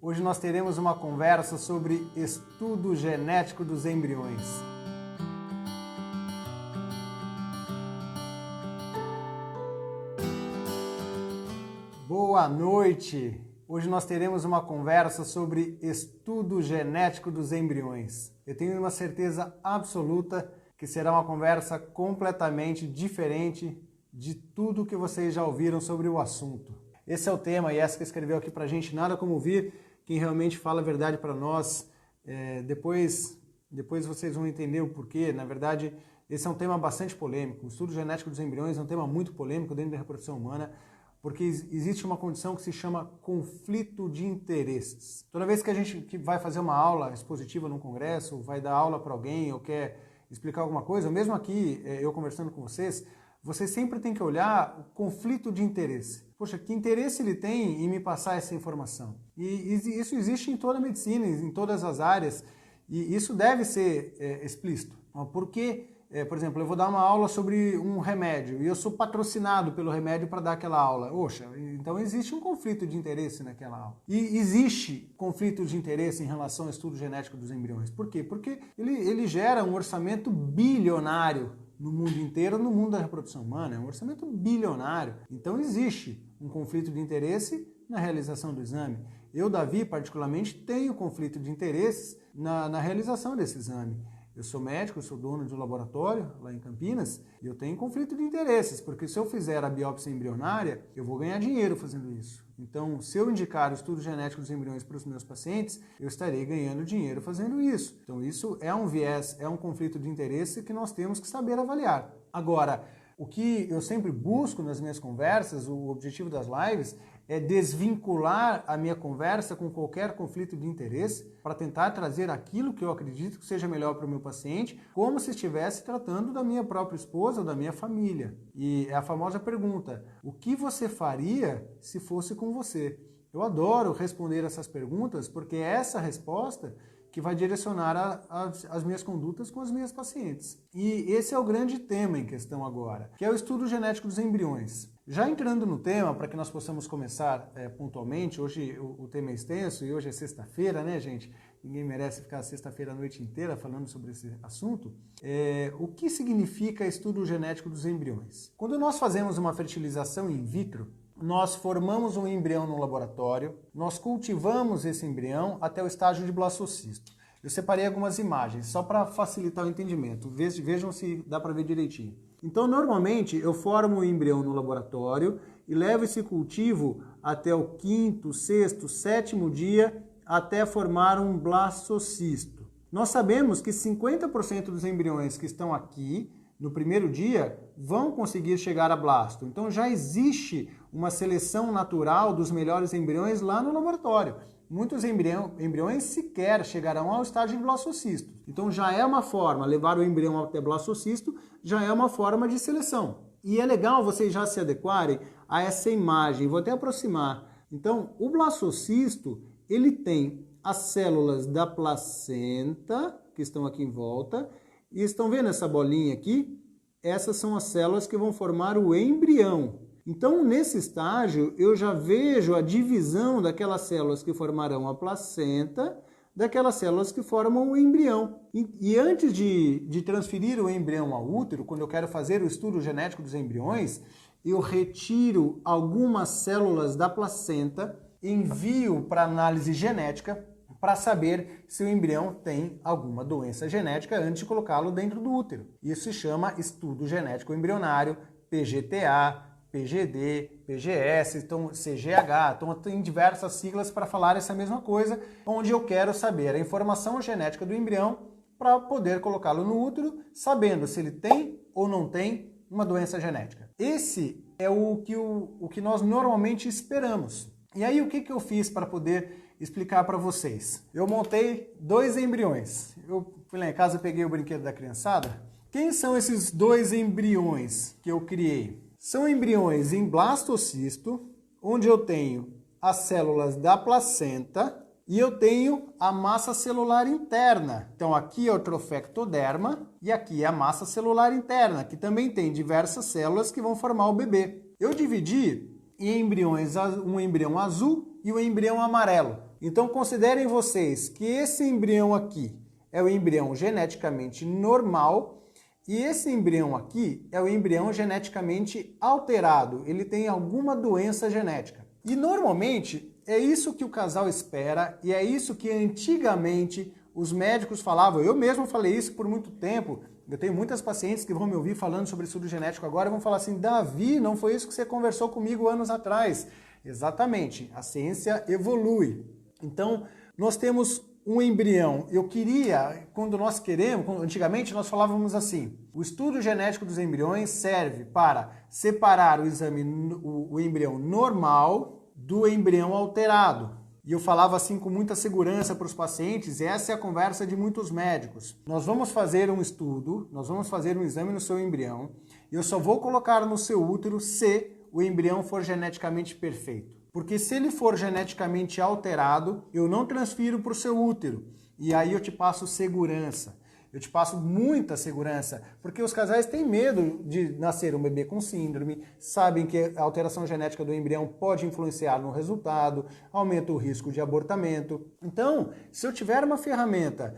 Hoje nós teremos uma conversa sobre estudo genético dos embriões. Boa noite! Hoje nós teremos uma conversa sobre estudo genético dos embriões. Eu tenho uma certeza absoluta que será uma conversa completamente diferente de tudo que vocês já ouviram sobre o assunto. Esse é o tema, e essa que escreveu aqui pra gente, nada como ouvir quem realmente fala a verdade para nós. Depois vocês vão entender o porquê. Na verdade, esse é um tema bastante polêmico. O estudo genético dos embriões é um tema muito polêmico dentro da reprodução humana, porque existe uma condição que se chama conflito de interesses. Toda vez que a gente vai fazer uma aula expositiva num congresso, vai dar aula para alguém ou quer explicar alguma coisa, ou mesmo aqui eu conversando com vocês sempre têm que olhar o conflito de interesse. Poxa, que interesse ele tem em me passar essa informação? E isso existe em toda a medicina, em todas as áreas, e isso deve ser explícito. Porque, por exemplo, eu vou dar uma aula sobre um remédio e eu sou patrocinado pelo remédio para dar aquela aula. Poxa, então existe um conflito de interesse naquela aula. E existe conflito de interesse em relação ao estudo genético dos embriões. Por quê? Porque ele gera um orçamento bilionário no mundo inteiro, no mundo da reprodução humana. É um orçamento bilionário. Então existe um conflito de interesse na realização do exame. Eu, Davi, particularmente, tenho conflito de interesses na realização desse exame. Eu sou médico, eu sou dono de um laboratório lá em Campinas e eu tenho conflito de interesses, porque se eu fizer a biópsia embrionária, eu vou ganhar dinheiro fazendo isso. Então, se eu indicar o estudo genético dos embriões para os meus pacientes, eu estarei ganhando dinheiro fazendo isso. Então, isso é um viés, é um conflito de interesse que nós temos que saber avaliar. Agora, o que eu sempre busco nas minhas conversas, o objetivo das lives, é desvincular a minha conversa com qualquer conflito de interesse para tentar trazer aquilo que eu acredito que seja melhor para o meu paciente, como se estivesse tratando da minha própria esposa ou da minha família. E é a famosa pergunta: o que você faria se fosse com você? Eu adoro responder essas perguntas porque é essa resposta que vai direcionar as minhas condutas com as minhas pacientes. E esse é o grande tema em questão agora, que é o estudo genético dos embriões. Já entrando no tema, para que nós possamos começar pontualmente, hoje o tema é extenso e hoje é sexta-feira, né, gente? Ninguém merece ficar sexta-feira a noite inteira falando sobre esse assunto. O que significa estudo genético dos embriões? Quando nós fazemos uma fertilização in vitro, nós formamos um embrião no laboratório, nós cultivamos esse embrião até o estágio de blastocisto. Eu separei algumas imagens, só para facilitar o entendimento. Vejam se dá para ver direitinho. Então, normalmente, eu formo o embrião no laboratório e levo esse cultivo até o 5º, 6º, 7º dia até formar um blastocisto. Nós sabemos que 50% dos embriões que estão aqui no primeiro dia vão conseguir chegar a blasto. Então já existe uma seleção natural dos melhores embriões lá no laboratório. Muitos embriões sequer chegarão ao estágio de blastocisto. Então já é uma forma, levar o embrião até blastocisto já é uma forma de seleção. E é legal vocês já se adequarem a essa imagem. Vou até aproximar. Então o blastocisto, ele tem as células da placenta, que estão aqui em volta. E estão vendo essa bolinha aqui? Essas são as células que vão formar o embrião. Então, nesse estágio, eu já vejo a divisão daquelas células que formarão a placenta, daquelas células que formam o embrião. E antes de transferir o embrião ao útero, quando eu quero fazer o estudo genético dos embriões, eu retiro algumas células da placenta, envio para análise genética, para saber se o embrião tem alguma doença genética antes de colocá-lo dentro do útero. Isso se chama estudo genético embrionário, PGTA, PGD, PGS, então CGH, então tem diversas siglas para falar essa mesma coisa, onde eu quero saber a informação genética do embrião para poder colocá-lo no útero, sabendo se ele tem ou não tem uma doença genética. Esse é o que nós normalmente esperamos. E aí o que eu fiz para poder explicar para vocês? Eu montei 2 embriões. Eu fui lá em casa, peguei o brinquedo da criançada. Quem são esses 2 embriões que eu criei? São embriões em blastocisto, onde eu tenho as células da placenta e eu tenho a massa celular interna. Então aqui é o trofectoderma e aqui é a massa celular interna, que também tem diversas células que vão formar o bebê. Eu dividi em embriões, um embrião azul e um embrião amarelo. Então considerem vocês que esse embrião aqui é o embrião geneticamente normal e esse embrião aqui é o embrião geneticamente alterado. Ele tem alguma doença genética. E normalmente é isso que o casal espera e é isso que antigamente os médicos falavam. Eu mesmo falei isso por muito tempo. Eu tenho muitas pacientes que vão me ouvir falando sobre estudo genético agora e vão falar assim: Davi, não foi isso que você conversou comigo anos atrás. Exatamente, a ciência evolui. Então, nós temos um embrião. Eu queria, quando nós queremos, antigamente nós falávamos assim: o estudo genético dos embriões serve para separar o embrião normal do embrião alterado. E eu falava assim com muita segurança para os pacientes, e essa é a conversa de muitos médicos. Nós vamos fazer um estudo, nós vamos fazer um exame no seu embrião, e eu só vou colocar no seu útero se o embrião for geneticamente perfeito. Porque se ele for geneticamente alterado, eu não transfiro para o seu útero. E aí eu te passo segurança. Eu te passo muita segurança, porque os casais têm medo de nascer um bebê com síndrome, sabem que a alteração genética do embrião pode influenciar no resultado, aumenta o risco de abortamento. Então, se eu tiver uma ferramenta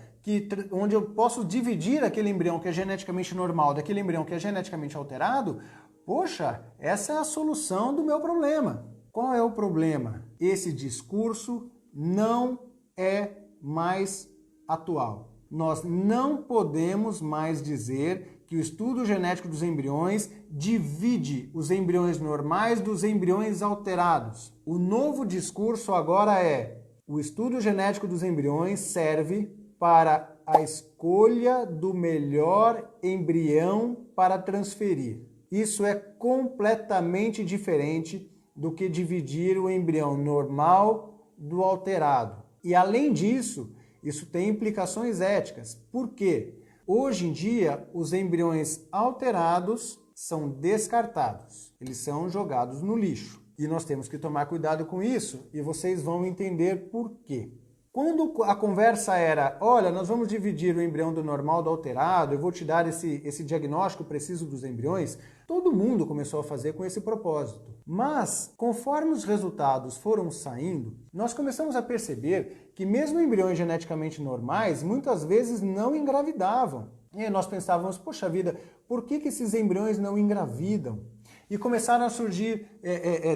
onde eu posso dividir aquele embrião que é geneticamente normal daquele embrião que é geneticamente alterado, poxa, essa é a solução do meu problema. Qual é o problema? Esse discurso não é mais atual. Nós não podemos mais dizer que o estudo genético dos embriões divide os embriões normais dos embriões alterados. O novo discurso agora é: o estudo genético dos embriões serve para a escolha do melhor embrião para transferir. Isso é completamente diferente do que dividir o embrião normal do alterado. E além disso, isso tem implicações éticas. Por quê? Hoje em dia, os embriões alterados são descartados. Eles são jogados no lixo. E nós temos que tomar cuidado com isso e vocês vão entender por quê. Quando a conversa era: olha, nós vamos dividir o embrião do normal do alterado, eu vou te dar esse diagnóstico preciso dos embriões, todo mundo começou a fazer com esse propósito. Mas, conforme os resultados foram saindo, nós começamos a perceber que mesmo embriões geneticamente normais, muitas vezes não engravidavam. E aí nós pensávamos: poxa vida, por que esses embriões não engravidam? E começaram a surgir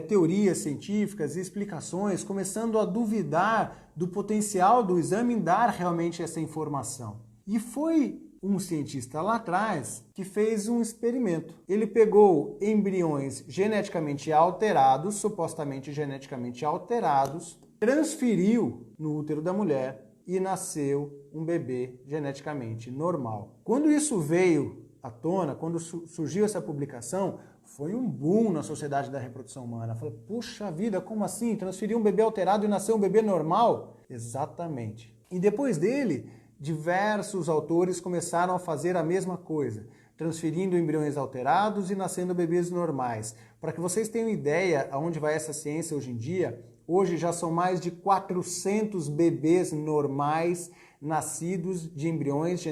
teorias científicas e explicações, começando a duvidar do potencial do exame em dar realmente essa informação. E foi um cientista lá atrás que fez um experimento. Ele pegou embriões geneticamente alterados, supostamente geneticamente alterados, transferiu no útero da mulher e nasceu um bebê geneticamente normal. Quando isso veio à tona, quando surgiu essa publicação, foi um boom na sociedade da reprodução humana. Falou: puxa vida, como assim? Transferir um bebê alterado e nascer um bebê normal? Exatamente. E depois dele, diversos autores começaram a fazer a mesma coisa, transferindo embriões alterados e nascendo bebês normais. Para que vocês tenham ideia aonde vai essa ciência hoje em dia, hoje já são mais de 400 bebês normais nascidos de embriões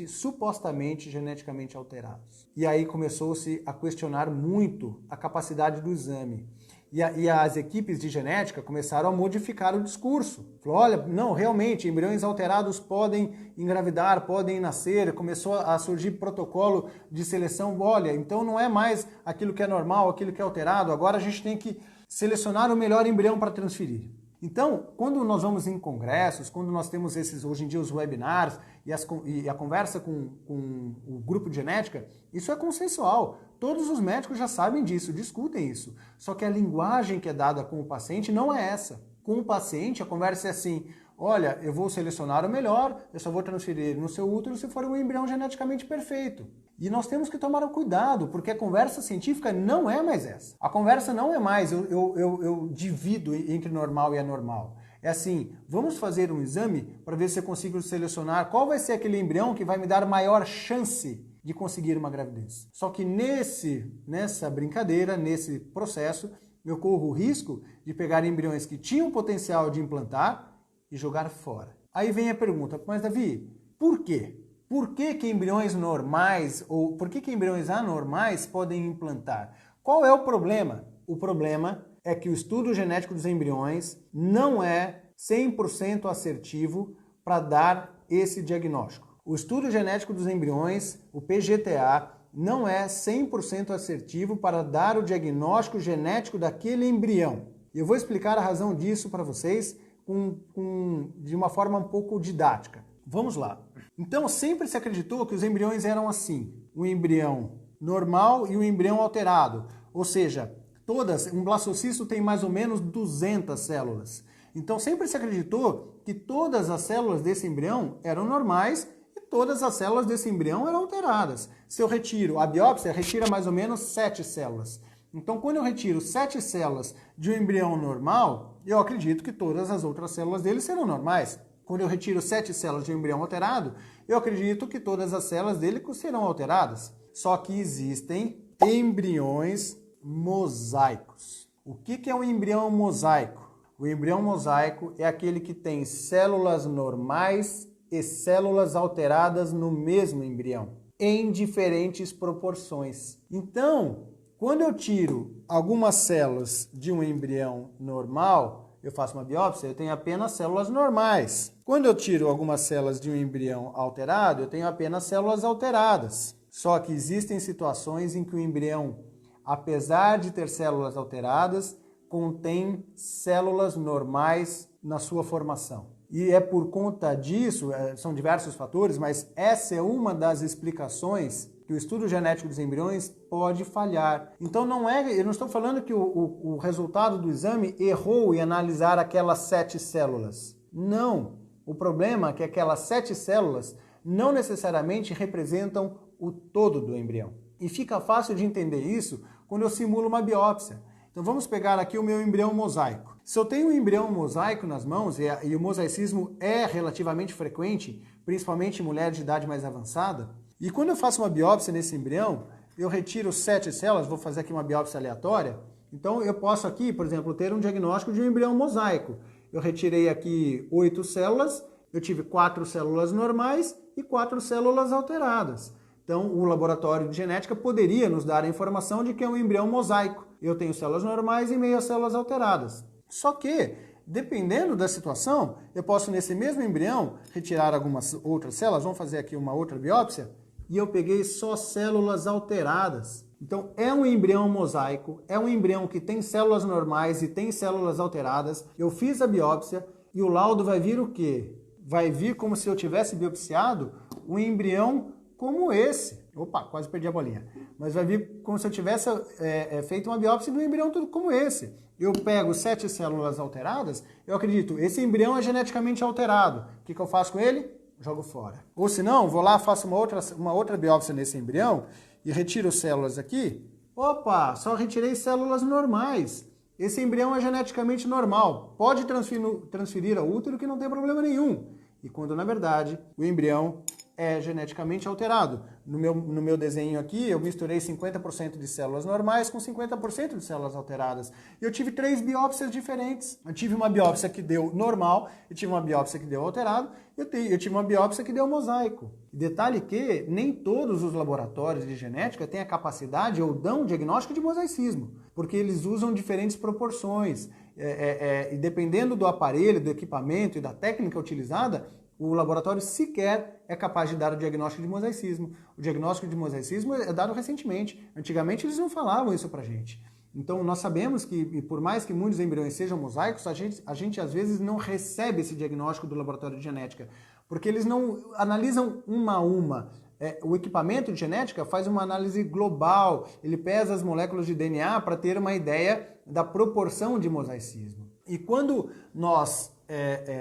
supostamente geneticamente alterados. E aí começou-se a questionar muito a capacidade do exame. E as equipes de genética começaram a modificar o discurso. Falou: olha, não, realmente, embriões alterados podem engravidar, podem nascer. Começou a surgir protocolo de seleção. Olha, então não é mais aquilo que é normal, aquilo que é alterado. Agora a gente tem que selecionar o melhor embrião para transferir. Então, quando nós vamos em congressos, quando nós temos hoje em dia os webinars e a conversa com o grupo de genética, isso é consensual. Todos os médicos já sabem disso, discutem isso. Só que a linguagem que é dada com o paciente não é essa. Com o paciente, a conversa é assim: olha, eu vou selecionar o melhor, eu só vou transferir no seu útero se for um embrião geneticamente perfeito. E nós temos que tomar cuidado, porque a conversa científica não é mais essa. A conversa não é mais eu divido entre normal e anormal. É assim: vamos fazer um exame para ver se eu consigo selecionar qual vai ser aquele embrião que vai me dar maior chance de conseguir uma gravidez. Só que nessa brincadeira, nesse processo, eu corro o risco de pegar embriões que tinham potencial de implantar e jogar fora. Aí vem a pergunta: mas Davi, por quê? Por que embriões normais ou por que embriões anormais podem implantar? Qual é o problema? O problema é que o estudo genético dos embriões não é 100% assertivo para dar esse diagnóstico. O estudo genético dos embriões, o PGTA, não é 100% assertivo para dar o diagnóstico genético daquele embrião. E eu vou explicar a razão disso para vocês de uma forma um pouco didática. Vamos lá. Então, sempre se acreditou que os embriões eram assim. Um embrião normal e um embrião alterado. Ou seja, um blastocisto tem mais ou menos 200 células. Então, sempre se acreditou que todas as células desse embrião eram normais e todas as células desse embrião eram alteradas. Se eu retiro a biópsia, retira mais ou menos 7 células. Então, quando eu retiro 7 células de um embrião normal, eu acredito que todas as outras células dele serão normais. Quando eu retiro 7 células de um embrião alterado, eu acredito que todas as células dele serão alteradas. Só que existem embriões mosaicos. O que é um embrião mosaico? O embrião mosaico é aquele que tem células normais e células alteradas no mesmo embrião, em diferentes proporções. Então, quando eu tiro algumas células de um embrião normal, eu faço uma biópsia, eu tenho apenas células normais. Quando eu tiro algumas células de um embrião alterado, eu tenho apenas células alteradas. Só que existem situações em que o embrião, apesar de ter células alteradas, contém células normais na sua formação. E é por conta disso, são diversos fatores, mas essa é uma das explicações que o estudo genético dos embriões pode falhar. Então eu não estou falando que o resultado do exame errou em analisar aquelas 7 células. Não. O problema é que aquelas 7 células não necessariamente representam o todo do embrião. E fica fácil de entender isso quando eu simulo uma biópsia. Então vamos pegar aqui o meu embrião mosaico. Se eu tenho um embrião mosaico nas mãos, e o mosaicismo é relativamente frequente, principalmente em mulheres de idade mais avançada, e quando eu faço uma biópsia nesse embrião, eu retiro 7 células, vou fazer aqui uma biópsia aleatória, então eu posso aqui, por exemplo, ter um diagnóstico de um embrião mosaico. Eu retirei aqui 8 células, eu tive 4 células normais e 4 células alteradas. Então, o laboratório de genética poderia nos dar a informação de que é um embrião mosaico. Eu tenho células normais e meio células alteradas. Só que, dependendo da situação, eu posso, nesse mesmo embrião, retirar algumas outras células. Vamos fazer aqui uma outra biópsia. E eu peguei só células alteradas. Então, é um embrião mosaico, é um embrião que tem células normais e tem células alteradas. Eu fiz a biópsia e o laudo vai vir o quê? Vai vir como se eu tivesse biopsiado um embrião como esse. Opa, quase perdi a bolinha. Mas vai vir como se eu tivesse feito uma biópsia de um embrião tudo como esse. Eu pego 7 células alteradas, eu acredito, esse embrião é geneticamente alterado. O que eu faço com ele? Jogo fora. Ou se não, vou lá, faço uma outra biópsia nesse embrião e retiro células aqui. Opa, só retirei células normais. Esse embrião é geneticamente normal. Pode transferir ao útero que não tem problema nenhum. E quando, na verdade, o embrião é geneticamente alterado. No meu desenho aqui, eu misturei 50% de células normais com 50% de células alteradas. E eu tive 3 biópsias diferentes. Eu tive uma biópsia que deu normal, eu tive uma biópsia que deu alterado, eu tive uma biópsia que deu mosaico. Detalhe que nem todos os laboratórios de genética têm a capacidade ou dão diagnóstico de mosaicismo, porque eles usam diferentes proporções. E dependendo do aparelho, do equipamento e da técnica utilizada, o laboratório sequer é capaz de dar o diagnóstico de mosaicismo. O diagnóstico de mosaicismo é dado recentemente. Antigamente eles não falavam isso pra gente. Então nós sabemos que, por mais que muitos embriões sejam mosaicos, a gente às vezes não recebe esse diagnóstico do laboratório de genética, porque eles não analisam uma a uma. O equipamento de genética faz uma análise global, ele pesa as moléculas de DNA para ter uma ideia da proporção de mosaicismo. E quando nós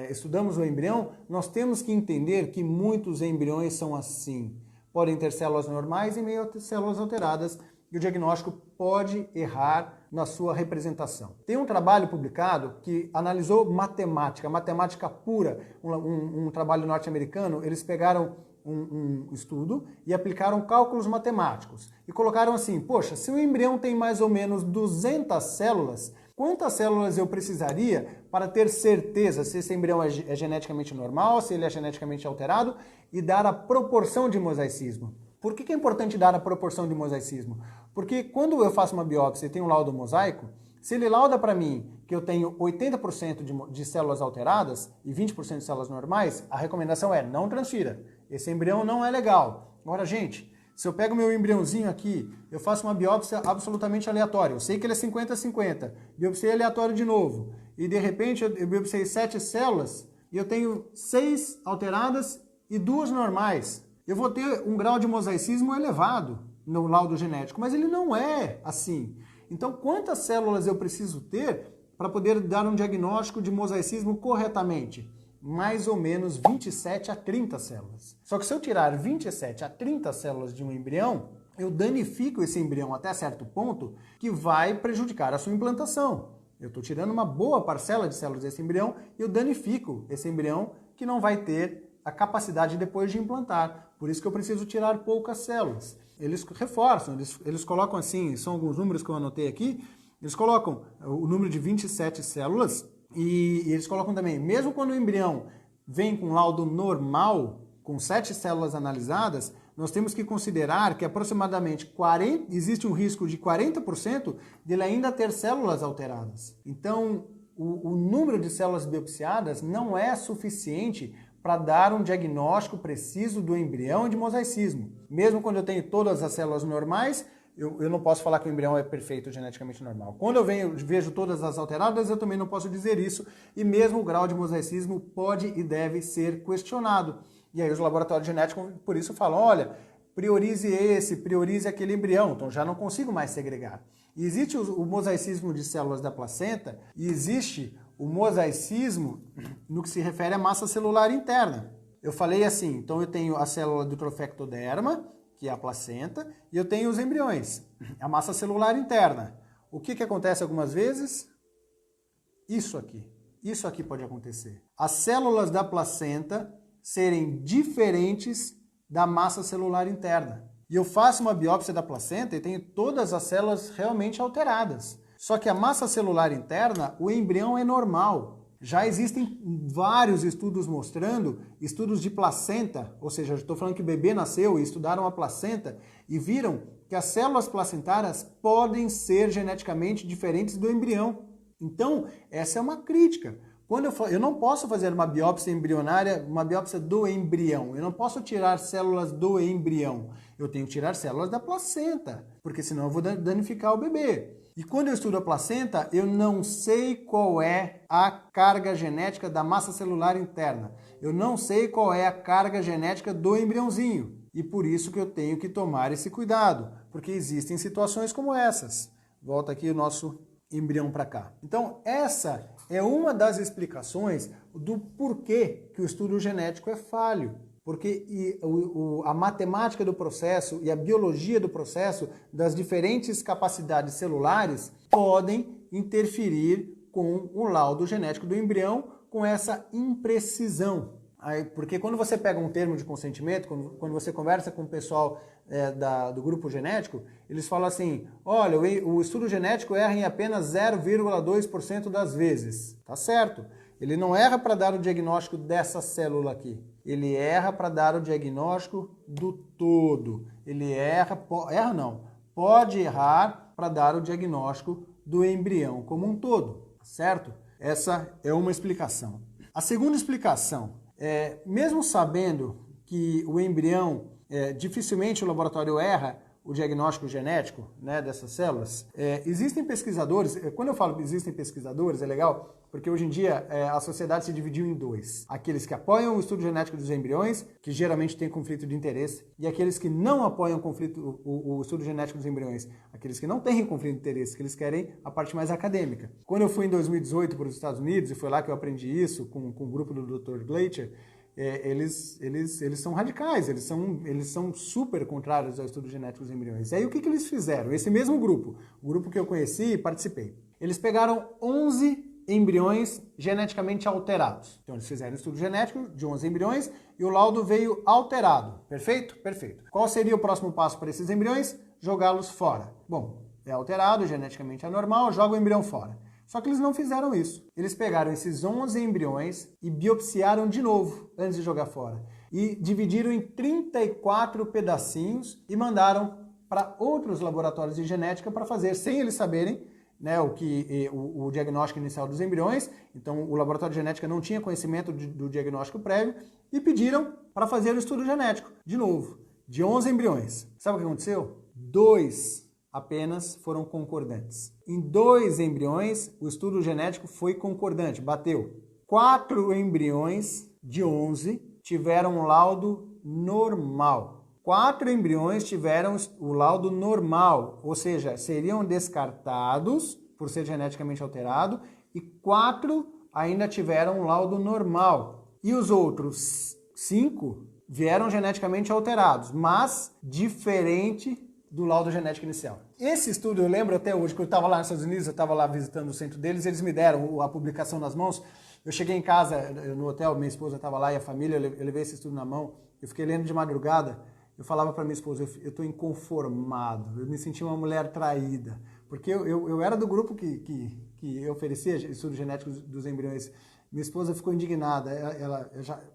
estudamos o embrião, nós temos que entender que muitos embriões são assim. Podem ter células normais e meio células alteradas, e o diagnóstico pode errar na sua representação. Tem um trabalho publicado que analisou matemática pura, um trabalho norte-americano. Eles pegaram um estudo e aplicaram cálculos matemáticos. E colocaram assim, poxa, se o embrião tem mais ou menos 200 células, quantas células eu precisaria para ter certeza se esse embrião é geneticamente normal, se ele é geneticamente alterado, e dar a proporção de mosaicismo? Por que é importante dar a proporção de mosaicismo? Porque quando eu faço uma biópsia e tenho um laudo mosaico, Se ele lauda para mim que eu tenho 80% de células alteradas e 20% de células normais, a recomendação é não transfira. Esse embrião não é legal. Agora, gente, se eu pego meu embriãozinho aqui, eu faço uma biópsia absolutamente aleatória, eu sei que ele é 50-50, biopsiei aleatório de novo, e de repente eu biopsiei 7 células e eu tenho 6 alteradas e 2 normais. Eu vou ter um grau de mosaicismo elevado no laudo genético, mas ele não é assim. Então, quantas células eu preciso ter para poder dar um diagnóstico de mosaicismo corretamente? Mais ou menos 27 a 30 células. Só que se eu tirar 27 a 30 células de um embrião, eu danifico esse embrião até certo ponto que vai prejudicar a sua implantação. Eu estou tirando uma boa parcela de células desse embrião e eu danifico esse embrião que não vai ter a capacidade depois de implantar. Por isso que eu preciso tirar poucas células. Eles reforçam, eles colocam assim, são alguns números que eu anotei aqui, eles colocam o número de 27 células e eles colocam também, mesmo quando o embrião vem com laudo normal, com 7 células analisadas, nós temos que considerar que aproximadamente existe um risco de 40% dele ainda ter células alteradas. Então, o número de células biopsiadas não é suficiente para dar um diagnóstico preciso do embrião de mosaicismo. Mesmo quando eu tenho todas as células normais, eu não posso falar que o embrião é perfeito geneticamente normal. Quando eu vejo todas as alteradas, eu também não posso dizer isso, e mesmo o grau de mosaicismo pode e deve ser questionado. E aí os laboratórios genéticos, por isso, falam, olha, priorize aquele embrião, então já não consigo mais segregar. E existe o mosaicismo de células da placenta, e existe o mosaicismo no que se refere à massa celular interna. Eu falei assim, então eu tenho a célula do trofectoderma, que é a placenta, e eu tenho os embriões, a massa celular interna. O que acontece algumas vezes? Isso aqui pode acontecer. As células da placenta serem diferentes da massa celular interna. E eu faço uma biópsia da placenta e tenho todas as células realmente alteradas. Só que a massa celular interna, o embrião é normal. Já existem vários estudos mostrando, estudos de placenta, ou seja, eu estou falando que o bebê nasceu e estudaram a placenta e viram que as células placentárias podem ser geneticamente diferentes do embrião. Então, essa é uma crítica. Eu não posso fazer uma biópsia embrionária, uma biópsia do embrião. Eu não posso tirar células do embrião. Eu tenho que tirar células da placenta, porque senão eu vou danificar o bebê. E quando eu estudo a placenta, eu não sei qual é a carga genética da massa celular interna. Eu não sei qual é a carga genética do embriãozinho. E por isso que eu tenho que tomar esse cuidado, porque existem situações como essas. Volta aqui o nosso embrião para cá. Então, essa é uma das explicações do porquê que o estudo genético é falho. Porque a matemática do processo e a biologia do processo das diferentes capacidades celulares podem interferir com o laudo genético do embrião com essa imprecisão. Porque quando você pega um termo de consentimento, quando você conversa com o pessoal do grupo genético, eles falam assim, olha, o estudo genético erra em apenas 0,2% das vezes. Tá certo. Ele não erra para dar o diagnóstico dessa célula aqui. Ele erra para dar o diagnóstico do todo. Ele pode errar para dar o diagnóstico do embrião como um todo, certo? Essa é uma explicação. A segunda explicação é, mesmo sabendo que o embrião, dificilmente o laboratório erra o diagnóstico genético, né, dessas células, existem pesquisadores, quando eu falo existem pesquisadores, é legal, porque hoje em dia a sociedade se dividiu em dois. Aqueles que apoiam o estudo genético dos embriões, que geralmente tem conflito de interesse, e aqueles que não apoiam o estudo genético dos embriões, aqueles que não têm conflito de interesse, que eles querem a parte mais acadêmica. Quando eu fui em 2018 para os Estados Unidos, e foi lá que eu aprendi isso com o grupo do Dr. Gleicher, eles são radicais, eles são super contrários ao estudo genético dos embriões. E aí o que eles fizeram? Esse mesmo grupo, o grupo que eu conheci e participei, eles pegaram 11 embriões geneticamente alterados. Então eles fizeram um estudo genético de 11 embriões e o laudo veio alterado. Perfeito? Perfeito. Qual seria o próximo passo para esses embriões? Jogá-los fora. Bom, é alterado, geneticamente anormal, joga o embrião fora. Só que eles não fizeram isso. Eles pegaram esses 11 embriões e biopsiaram de novo antes de jogar fora. E dividiram em 34 pedacinhos e mandaram para outros laboratórios de genética para fazer, sem eles saberem, né, o diagnóstico inicial dos embriões, então o laboratório de genética não tinha conhecimento do diagnóstico prévio, e pediram para fazer o estudo genético, de novo, de 11 embriões. Sabe o que aconteceu? 2 apenas foram concordantes. Em 2 embriões, o estudo genético foi concordante, bateu. 4 embriões de 11 tiveram um laudo normal. 4 embriões tiveram o laudo normal, ou seja, seriam descartados por ser geneticamente alterado, e 4 ainda tiveram um laudo normal. E os outros 5 vieram geneticamente alterados, mas diferente do laudo genético inicial. Esse estudo eu lembro até hoje, que eu estava lá nos Estados Unidos, eu estava lá visitando o centro deles, eles me deram a publicação nas mãos. Eu cheguei em casa, no hotel, minha esposa estava lá e a família, eu levei esse estudo na mão, eu fiquei lendo de madrugada. Eu falava para minha esposa, eu estou inconformado, eu me senti uma mulher traída, porque eu era do grupo que oferecia estudo genético dos embriões. Minha esposa ficou indignada,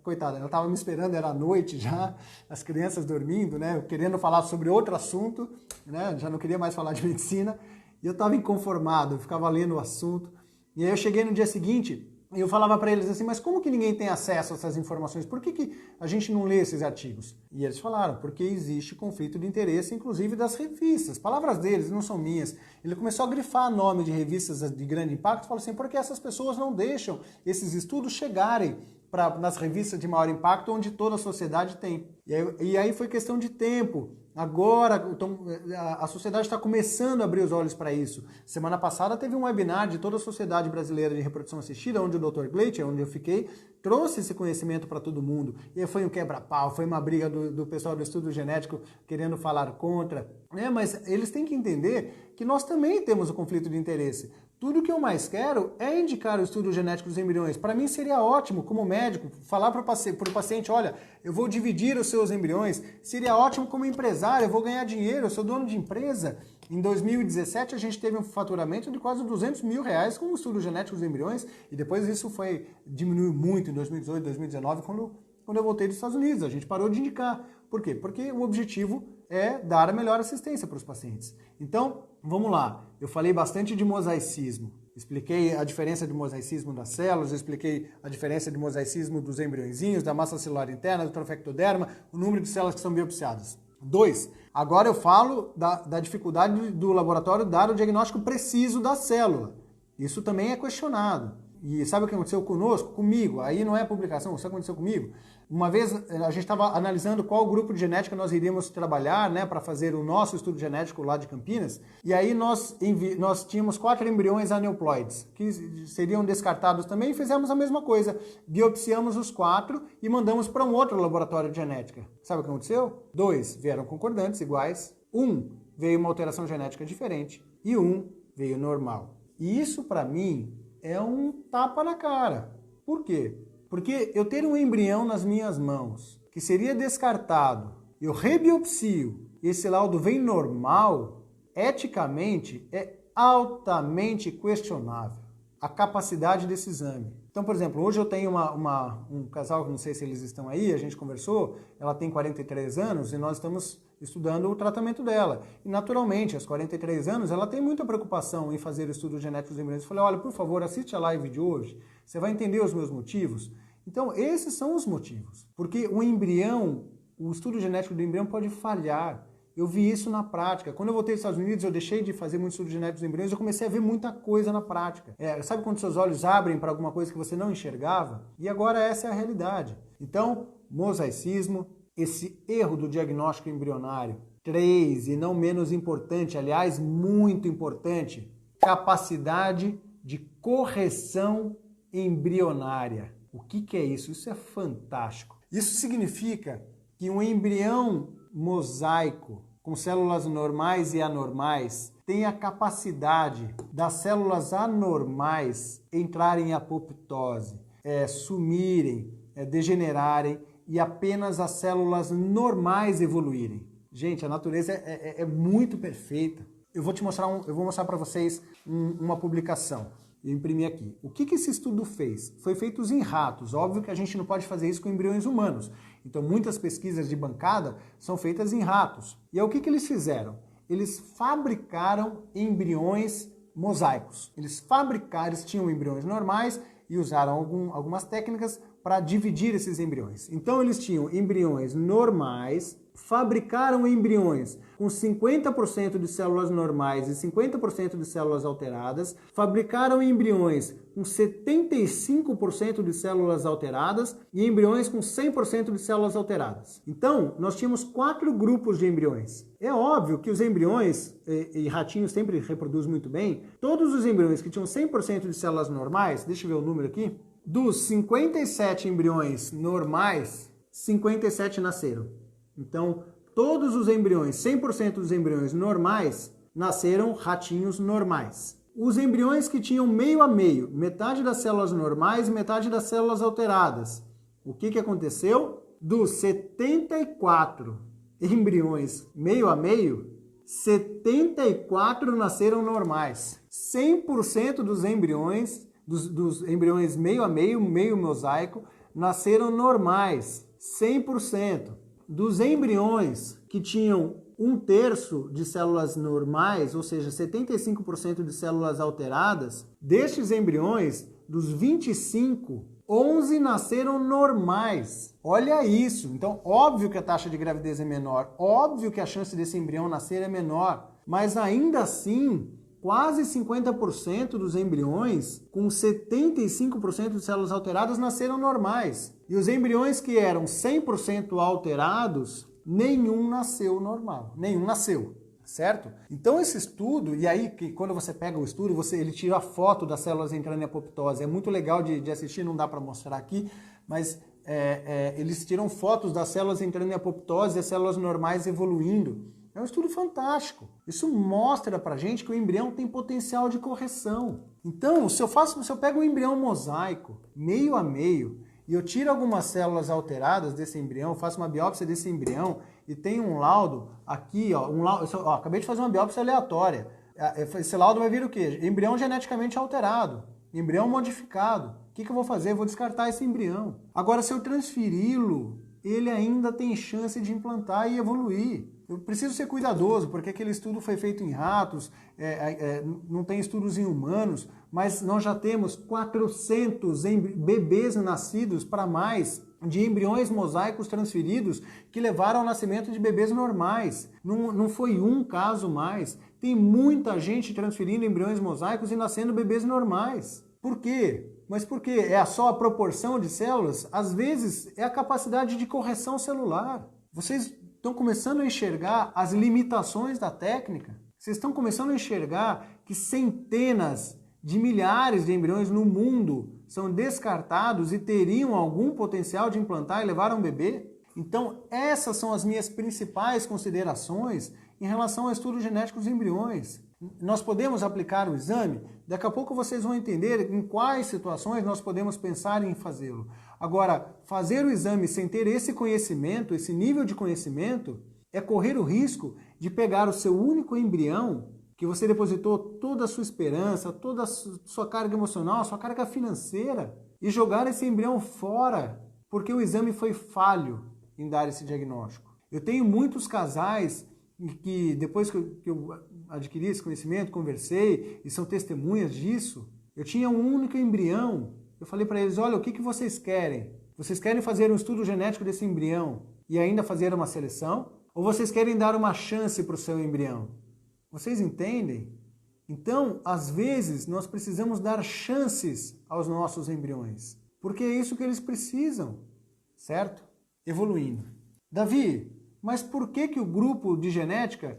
coitada, ela estava me esperando, era noite já, as crianças dormindo, né, eu querendo falar sobre outro assunto, né, já não queria mais falar de medicina, e eu estava inconformado, eu ficava lendo o assunto, e aí eu cheguei no dia seguinte, e eu falava para eles assim, mas como que ninguém tem acesso a essas informações? Por que a gente não lê esses artigos? E eles falaram, porque existe conflito de interesse, inclusive das revistas. Palavras deles, não são minhas. Ele começou a grifar nome de revistas de grande impacto e falou assim, porque essas pessoas não deixam esses estudos chegarem nas revistas de maior impacto, onde toda a sociedade tem. E aí foi questão de tempo. Agora, a sociedade está começando a abrir os olhos para isso. Semana passada teve um webinar de toda a Sociedade Brasileira de Reprodução Assistida, onde o Dr. Gleitcher, onde eu fiquei, trouxe esse conhecimento para todo mundo. E aí foi um quebra-pau, foi uma briga do pessoal do estudo genético querendo falar contra. Mas eles têm que entender que nós também temos o conflito de interesse. Tudo que eu mais quero é indicar o estudo genético dos embriões. Para mim seria ótimo, como médico, falar para o paciente, olha, eu vou dividir os seus embriões. Seria ótimo como empresário, eu vou ganhar dinheiro, eu sou dono de empresa. Em 2017 a gente teve um faturamento de quase R$200 mil com o estudo genético dos embriões, e depois isso diminuiu muito em 2018, 2019, quando eu voltei dos Estados Unidos. A gente parou de indicar. Por quê? Porque o objetivo é dar a melhor assistência para os pacientes. Então, vamos lá. Eu falei bastante de mosaicismo. Expliquei a diferença de mosaicismo das células, expliquei a diferença de mosaicismo dos embriõezinhos, da massa celular interna, do trofectoderma, o número de células que são biopsiadas. 2. Agora eu falo da dificuldade do laboratório dar o diagnóstico preciso da célula. Isso também é questionado. E sabe o que aconteceu comigo? Aí não é publicação, isso aconteceu comigo. Uma vez a gente estava analisando qual grupo de genética nós iríamos trabalhar, né, para fazer o nosso estudo genético lá de Campinas. E aí nós tínhamos 4 embriões aneuploides, que seriam descartados também, e fizemos a mesma coisa. Biopsiamos os 4 e mandamos para um outro laboratório de genética. Sabe o que aconteceu? 2 vieram concordantes, iguais. 1 veio uma alteração genética diferente e 1 veio normal. E isso, para mim, é um tapa na cara. Por quê? Porque eu ter um embrião nas minhas mãos, que seria descartado, eu rebiopsio, e esse laudo vem normal, eticamente é altamente questionável a capacidade desse exame. Então, por exemplo, hoje eu tenho um casal, que não sei se eles estão aí, a gente conversou, ela tem 43 anos e nós estamos estudando o tratamento dela. E, naturalmente, aos 43 anos, ela tem muita preocupação em fazer o estudo genético dos embriões. Eu falei, olha, por favor, assiste a live de hoje, você vai entender os meus motivos. Então, esses são os motivos. Porque o embrião, o estudo genético do embrião pode falhar. Eu vi isso na prática. Quando eu voltei dos Estados Unidos, eu deixei de fazer muito estudo genético dos embriões, eu comecei a ver muita coisa na prática. Sabe quando seus olhos abrem para alguma coisa que você não enxergava? E agora essa é a realidade. Então, mosaicismo, esse erro do diagnóstico embrionário. 3, e não menos importante, aliás, muito importante, capacidade de correção embrionária. O que é isso? Isso é fantástico. Isso significa que um embrião mosaico com células normais e anormais tem a capacidade das células anormais entrarem em apoptose, sumirem, degenerarem e apenas as células normais evoluírem. Gente, a natureza é muito perfeita. Eu vou mostrar para vocês uma publicação. Eu imprimi aqui. O que esse estudo fez? Foi feito em ratos. Óbvio que a gente não pode fazer isso com embriões humanos. Então, muitas pesquisas de bancada são feitas em ratos. E aí, o que eles fizeram? Eles fabricaram embriões mosaicos. Eles tinham embriões normais e usaram algumas técnicas para dividir esses embriões. Então eles tinham embriões normais, fabricaram embriões com 50% de células normais e 50% de células alteradas, fabricaram embriões com 75% de células alteradas e embriões com 100% de células alteradas. Então, nós tínhamos 4 grupos de embriões. É óbvio que os embriões, e ratinhos sempre reproduzem muito bem, todos os embriões que tinham 100% de células normais, deixa eu ver o número aqui, dos 57 embriões normais, 57 nasceram. Então, todos os embriões, 100% dos embriões normais, nasceram ratinhos normais. Os embriões que tinham meio a meio, metade das células normais e metade das células alteradas. O que aconteceu? Dos 74 embriões meio a meio, 74 nasceram normais. 100% dos embriões, dos embriões meio a meio, meio mosaico, nasceram normais. 100%. Dos embriões que tinham 1/3 de células normais, ou seja, 75% de células alteradas, destes embriões, dos 25, 11 nasceram normais. Olha isso! Então, óbvio que a taxa de gravidez é menor, óbvio que a chance desse embrião nascer é menor, mas ainda assim, quase 50% dos embriões, com 75% de células alteradas, nasceram normais. E os embriões que eram 100% alterados, nenhum nasceu normal. Nenhum nasceu, certo? Então esse estudo, e aí que quando você pega o estudo, ele tira a foto das células entrando em apoptose. É muito legal de assistir, não dá para mostrar aqui, mas eles tiram fotos das células entrando em apoptose e as células normais evoluindo. É um estudo fantástico. Isso mostra pra gente que o embrião tem potencial de correção. Então, se eu pego um embrião mosaico, meio a meio, e eu tiro algumas células alteradas desse embrião, faço uma biópsia desse embrião e tem um laudo aqui, acabei de fazer uma biópsia aleatória. Esse laudo vai vir o quê? Embrião geneticamente alterado, embrião modificado. O que eu vou fazer? Eu vou descartar esse embrião. Agora, se eu transferi-lo, ele ainda tem chance de implantar e evoluir. Eu preciso ser cuidadoso, porque aquele estudo foi feito em ratos, não tem estudos em humanos, mas nós já temos 400 bebês nascidos para mais de embriões mosaicos transferidos que levaram ao nascimento de bebês normais. Não foi um caso mais. Tem muita gente transferindo embriões mosaicos e nascendo bebês normais. Por quê? Mas por quê? É só a proporção de células? Às vezes é a capacidade de correção celular. Vocês estão começando a enxergar as limitações da técnica? Vocês estão começando a enxergar que centenas de milhares de embriões no mundo são descartados e teriam algum potencial de implantar e levar a um bebê? Então, essas são as minhas principais considerações em relação ao estudo genético dos embriões. Nós podemos aplicar o exame? Daqui a pouco vocês vão entender em quais situações nós podemos pensar em fazê-lo. Agora, fazer o exame sem ter esse conhecimento, esse nível de conhecimento, é correr o risco de pegar o seu único embrião, que você depositou toda a sua esperança, toda a sua carga emocional, a sua carga financeira, e jogar esse embrião fora, porque o exame foi falho em dar esse diagnóstico. Eu tenho muitos casais que depois que eu adquiri esse conhecimento, conversei, e são testemunhas disso, eu tinha um único embrião. Eu falei para eles, olha, o que vocês querem? Vocês querem fazer um estudo genético desse embrião e ainda fazer uma seleção? Ou vocês querem dar uma chance para o seu embrião? Vocês entendem? Então, às vezes, nós precisamos dar chances aos nossos embriões, porque é isso que eles precisam, certo? Evoluindo. Davi, mas por que o grupo de genética,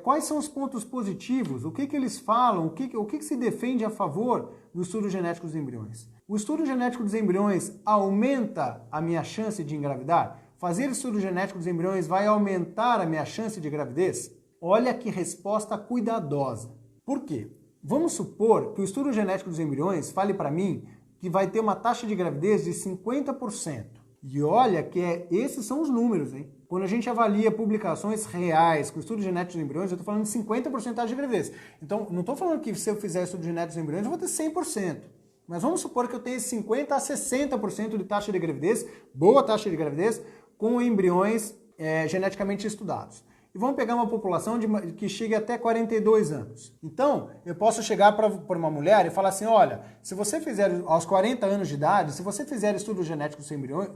quais são os pontos positivos? O que eles falam? O que se defende a favor do estudo genético dos embriões? O estudo genético dos embriões aumenta a minha chance de engravidar? Fazer estudo genético dos embriões vai aumentar a minha chance de gravidez? Olha que resposta cuidadosa. Por quê? Vamos supor que o estudo genético dos embriões fale para mim que vai ter uma taxa de gravidez de 50%. E olha que esses são os números, hein? Quando a gente avalia publicações reais com estudo genético dos embriões, eu estou falando de 50% de gravidez. Então, não estou falando que se eu fizer estudo genético dos embriões, eu vou ter 100%. Mas vamos supor que eu tenha 50% a 60% de taxa de gravidez, boa taxa de gravidez, com embriões geneticamente estudados. e vamos pegar uma população que chegue até 42 anos. Então, eu posso chegar para uma mulher e falar assim, olha, se você fizer aos 40 anos de idade, se você fizer estudo genético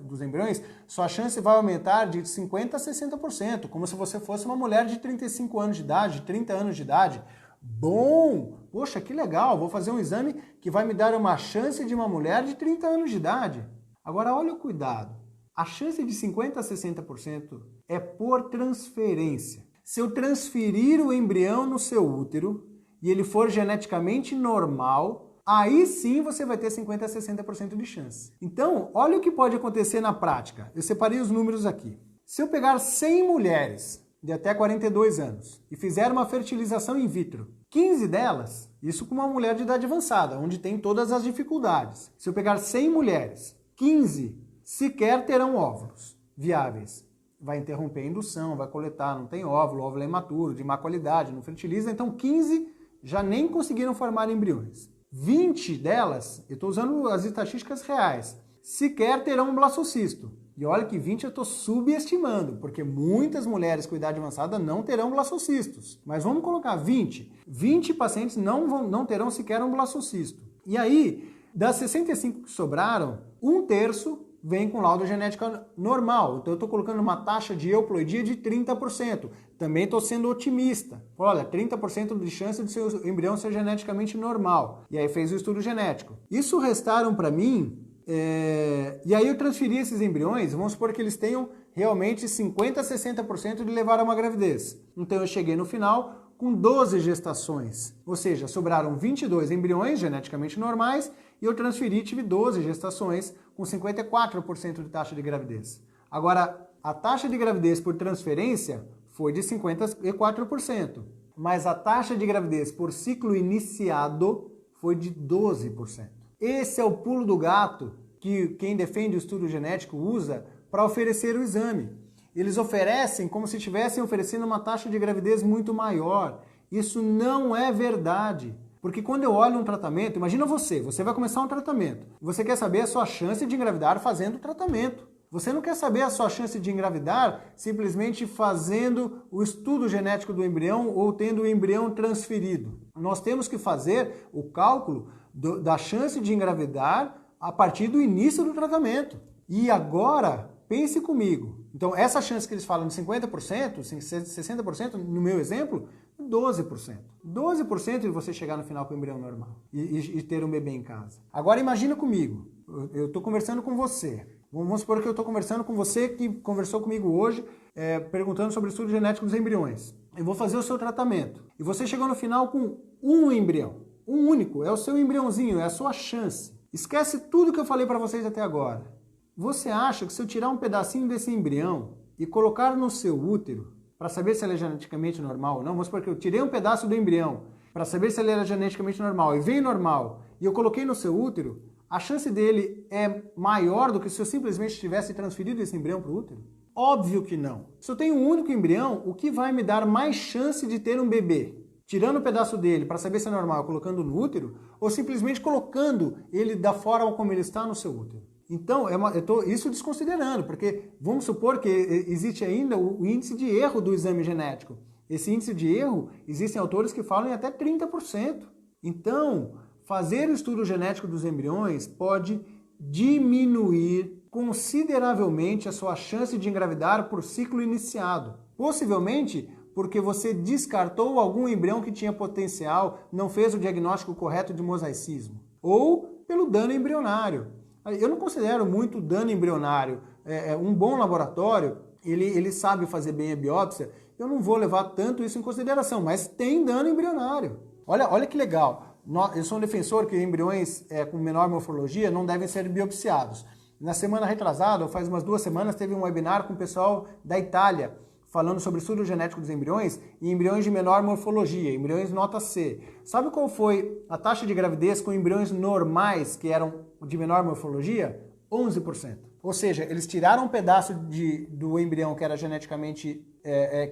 dos embriões, sua chance vai aumentar de 50% a 60%, como se você fosse uma mulher de 35 anos de idade, 30 anos de idade. Bom! Poxa, que legal! Vou fazer um exame que vai me dar uma chance de uma mulher de 30 anos de idade. Agora, olha o cuidado. A chance de 50% a 60% é por transferência. Se eu transferir o embrião no seu útero e ele for geneticamente normal, aí sim você vai ter 50% a 60% de chance. Então, olha o que pode acontecer na prática. Eu separei os números aqui. Se eu pegar 100 mulheres de até 42 anos e fizer uma fertilização in vitro, 15 delas, isso com uma mulher de idade avançada, onde tem todas as dificuldades. Se eu pegar 100 mulheres, 15 sequer terão óvulos viáveis. Vai interromper a indução, vai coletar, não tem óvulo, o óvulo é imaturo, de má qualidade, não fertiliza, então 15 já nem conseguiram formar embriões. 20 delas, eu estou usando as estatísticas reais, sequer terão um blastocisto. E olha que 20 eu estou subestimando, porque muitas mulheres com idade avançada não terão blastocistos. Mas vamos colocar 20. 20 pacientes não terão sequer um blastocisto. E aí, das 65 que sobraram, 1/3 vem com laudo genético normal. Então eu estou colocando uma taxa de euploidia de 30%. Também estou sendo otimista. Olha, 30% de chance de seu embrião ser geneticamente normal. E aí fez o estudo genético. Isso restaram para mim, e aí eu transferi esses embriões, vamos supor que eles tenham realmente 50% a 60% de levar a uma gravidez. Então eu cheguei no final com 12 gestações. Ou seja, sobraram 22 embriões geneticamente normais e eu transferi e tive 12 gestações com 54% de taxa de gravidez. Agora, a taxa de gravidez por transferência foi de 54%, mas a taxa de gravidez por ciclo iniciado foi de 12%. Esse é o pulo do gato que quem defende o estudo genético usa para oferecer o exame. Eles oferecem como se estivessem oferecendo uma taxa de gravidez muito maior. Isso não é verdade. Porque quando eu olho um tratamento, imagina você vai começar um tratamento. Você quer saber a sua chance de engravidar fazendo o tratamento. Você não quer saber a sua chance de engravidar simplesmente fazendo o estudo genético do embrião ou tendo o embrião transferido. Nós temos que fazer o cálculo da chance de engravidar a partir do início do tratamento. E agora, pense comigo. Então, essa chance que eles falam de 50%, 60%, no meu exemplo, 12%. 12% de você chegar no final com o embrião normal e ter um bebê em casa. Agora, imagina comigo. Eu estou conversando com você. Vamos supor que eu estou conversando com você que conversou comigo hoje, perguntando sobre o estudo genético dos embriões. Eu vou fazer o seu tratamento. E você chegou no final com um embrião. Um único. É o seu embriãozinho, é a sua chance. Esquece tudo que eu falei para vocês até agora. Você acha que se eu tirar um pedacinho desse embrião e colocar no seu útero, para saber se ele é geneticamente normal ou não, vamos supor que eu tirei um pedaço do embrião para saber se ele era geneticamente normal e veio normal, e eu coloquei no seu útero, a chance dele é maior do que se eu simplesmente tivesse transferido esse embrião para o útero? Óbvio que não. Se eu tenho um único embrião, o que vai me dar mais chance de ter um bebê? Tirando um pedaço dele para saber se é normal, colocando no útero, ou simplesmente colocando ele da forma como ele está no seu útero? Então, eu estou isso desconsiderando, porque vamos supor que existe ainda o índice de erro do exame genético. Esse índice de erro, existem autores que falam em até 30%. Então, fazer o estudo genético dos embriões pode diminuir consideravelmente a sua chance de engravidar por ciclo iniciado. Possivelmente porque você descartou algum embrião que tinha potencial, não fez o diagnóstico correto de mosaicismo. Ou pelo dano embrionário. Eu não considero muito dano embrionário. Um bom laboratório, ele sabe fazer bem a biópsia, eu não vou levar tanto isso em consideração, mas tem dano embrionário. Olha que legal. Eu sou um defensor que embriões com menor morfologia não devem ser biopsiados. Na semana retrasada, ou faz umas 2 semanas, teve um webinar com o pessoal da Itália, falando sobre estudo genético dos embriões e embriões de menor morfologia, embriões nota C. Sabe qual foi a taxa de gravidez com embriões normais que eram de menor morfologia? 11%. Ou seja, eles tiraram um pedaço do embrião que era geneticamente,